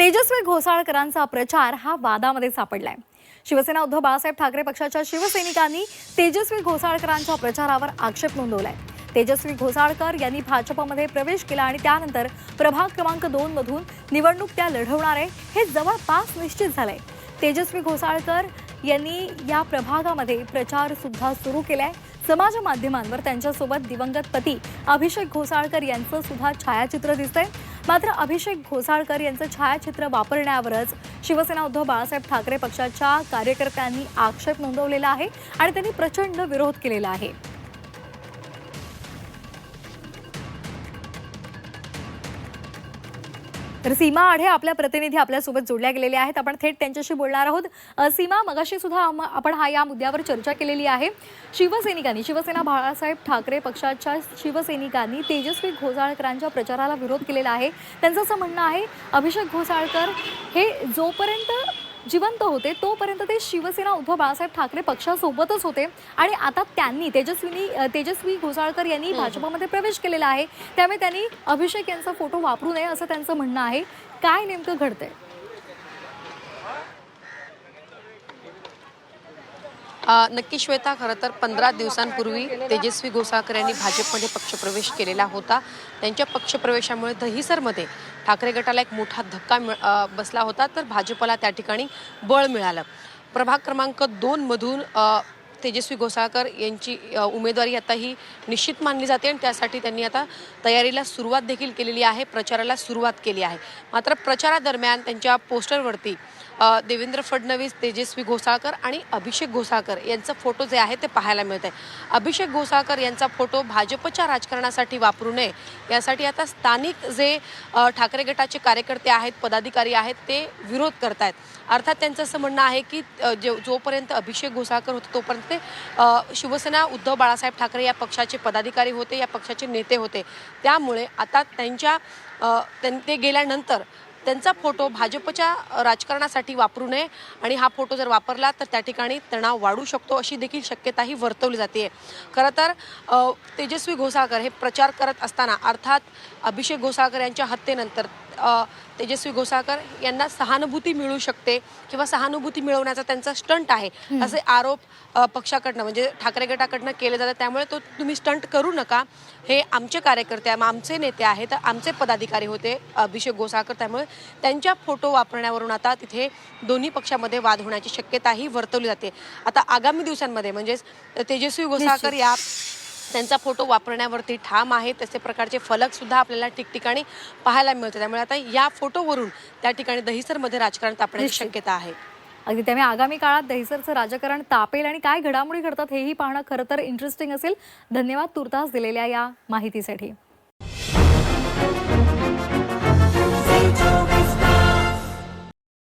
तेजस्वी घोसाळकरांचा प्रचार हा वादामध्ये सापडलाय। शिवसेना उद्धव बाळासाहेब ठाकरे पक्षाच्या शिवसैनिकांनी तेजस्वी घोसाळकरांच्या प्रचारावर आक्षेप नोंदवलाय। तेजस्वी घोसाळकर यांनी भाजपमध्ये प्रवेश केला आणि त्यानंतर प्रभाग क्रमांक 2 मधून निवडणूक त्या लढवणार आहे हे जवळपास निश्चित झालंय। तेजस्वी घोसाळकर यांनी या प्रभागामध्ये प्रचार सुद्धा सुरू केलाय। समाज माध्यमांवर त्यांच्यासोबत दिवंगत पती अभिषेक घोसाळकर यांचं सुद्धा छायाचित्र दिसतंय। मात्र अभिषेक घोसाळकर यांचं छायाचित्र वापरण्यावरच शिवसेना उद्धव बाळासाहेब ठाकरे पक्षाच्या कार्यकर्त्यांनी आक्षेप नोंदवलेला आहे आणि त्यांनी प्रचंड विरोध केलेला आहे। तर सीमा आढे आपल्या प्रतिनिधी आपल्यासोबत जोडल्या गेलेल्या आहेत। आपण थेट त्यांच्याशी बोलणार आहोत। सीमा, मगाशी सुद्धा आपण या मुद्द्यावर चर्चा केलेली आहे। शिवसेना बाळासाहेब ठाकरे पक्षाच्या शिवसैनिकांनी तेजस्वी घोसाळकरांच्या प्रचाराला विरोध केलेला आहे। त्यांचं असं म्हणणं आहे अभिषेक घोसाळकर हे जोपर्यंत जिवंत होते तोपर्यंत ते शिवसेना उद्धव बाळासाहेब ठाकरे पक्षासोबतच होते आणि आता त्यांनी तेजस्वी घोसाळकर यांनी भाजपमध्ये प्रवेश केलेला आहे, त्यामुळे त्यांनी अभिषेक यांचा फोटो वापरू नये असं त्यांचं म्हणणं आहे। काय नेमकं घडतंय? नक्की श्वेता, खरं तर 15 दिवसांपूर्वी तेजस्वी घोसाळकर यांनी भाजपमध्ये पक्षप्रवेश केलेला होता। त्यांच्या पक्षप्रवेशामुळे दहिसरमध्ये ठाकरे गटाला एक मोठा धक्का बसला होता, तर भाजपला त्या ठिकाणी बळ मिळालं। प्रभाग क्रमांक 2 मधून तेजस्वी घोसाळकर यांची उमेदवारी आता ही निश्चित मानली जाते आणि त्यासाठी त्यांनी आता तयारीला सुरुवात देखील केलेली आहे, प्रचाराला सुरुवात केली आहे। मात्र प्रचारादरम्यान त्यांच्या पोस्टरवरती देवेंद्र फडणवीस, तेजस्वी घोसाळकर आणि अभिषेक घोसाळकर यांचा फोटो जे आहे ते पाहायला मिळत आहे। अभिषेक घोसाळकर यांचा फोटो भाजपच्या राजकारणासाठी वापरू नये यासाठी आता स्थानिक जे ठाकरे गटाचे कार्यकर्ते आहेत, पदाधिकारी आहेत, ते विरोध करतायत। अर्थात त्यांचं असं म्हणणं आहे की जोपर्यंत अभिषेक घोसाळकर होते तोपर्यंत ते शिवसेना उद्धव बाळासाहेब ठाकरे या पक्षाचे पदाधिकारी होते, या पक्षाचे नेते होते। त्यामुळे आता ते गेल्यानंतर त्यांचा फोटो भाजपच्या राजकारणासाठी वापरू नये आणि हा फोटो जर वापरला तर त्या ठिकाणी तणाव वाढू शकतो अशी देखील शक्यताही वर्तवली जाते। खरं तर तेजस्वी घोसाळकर हे प्रचार करत असताना अर्थात अभिषेक घोसाळकर यांच्या हत्येनंतर तेजस्वी घोसाळकर यांना सहानुभूती मिळू शकते किंवा सहानुभूती मिळवण्याचा त्यांचा स्टंट आहे असे आरोप पक्षाकडनं म्हणजे ठाकरे गटाकडनं केले जातात। त्यामुळे तुम्ही स्टंट करू नका, हे आमचे कार्यकर्ते आमचे नेते आहेत, आमचे पदाधिकारी होते अभिषेक घोसाळकर, त्यामुळे त्यांच्या फोटो वापरण्यावरून आता तिथे दोन्ही पक्षामध्ये वाद होण्याची शक्यताही वर्तवली जाते। आता आगामी दिवसांमध्ये म्हणजेच तेजस्वी घोसाळकर या त्यांचा फोटो वापरण्यावरती ठाम आहे, तसे प्रकारचे फलक सुद्धा आपल्याला ठिकठिकाणी पाहायला मिळते। त्यामुळे आता या फोटोवरून त्या ठिकाणी दहिसरमध्ये राजकारण तापण्याची शक्यता आहे। अगदी, त्यामुळे आगामी काळात दहिसरचं राजकारण तापेल आणि काय घडामोडी घडतात हेही पाहणं खरं तर इंटरेस्टिंग असेल। धन्यवाद तुर्तास दिलेल्या या माहितीसाठी।